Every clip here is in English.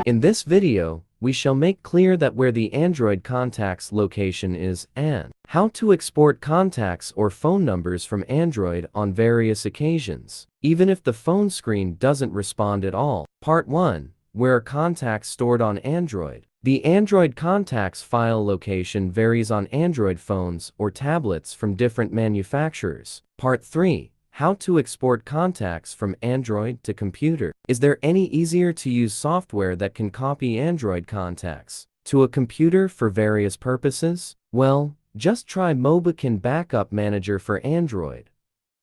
In this video, we shall make clear that where the Android contacts location is and how to export contacts or phone numbers from Android on various occasions, even if the phone screen doesn't respond at all. Part 1. Where are contacts stored on Android? The Android contacts file location varies on Android phones or tablets from different manufacturers. Part 3. How to export contacts from Android to computer. Is there any easier to use software that can copy Android contacts to a computer for various purposes? Well, just try Mobikin Backup Manager for Android,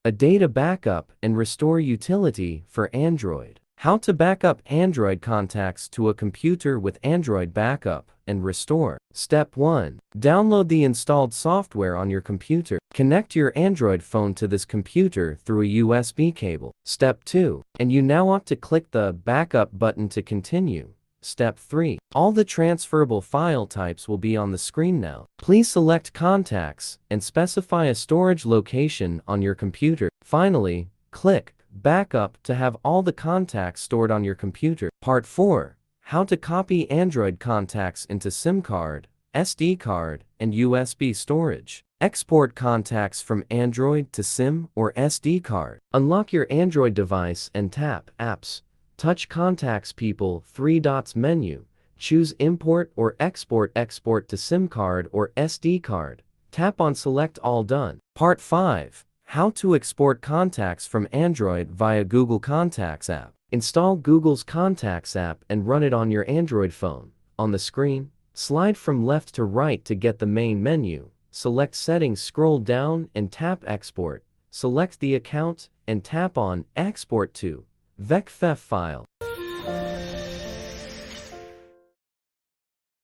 a data backup and restore utility for Android. How to back up Android contacts to a computer with Android Backup and Restore. Step 1. Download the installed software on your computer. Connect your Android phone to this computer through a USB cable. Step 2. And you now want to click the Backup button to continue. Step 3. All the transferable file types will be on the screen now. Please select Contacts and specify a storage location on your computer. Finally, click Backup to have all the contacts stored on your computer. Part 4. How to copy Android contacts into SIM card, SD card, and USB storage. Export contacts from Android to SIM or SD card. Unlock your Android device and tap Apps. Touch Contacts People 3 dots menu. Choose Import or Export. Export to SIM card or SD card. Tap on Select All Done. Part 5. How to export contacts from Android via Google Contacts app. Install Google's Contacts app and run it on your Android phone. On the screen, slide from left to right to get the main menu. Select Settings, scroll down and tap Export. Select the account and tap on Export to VecFF file.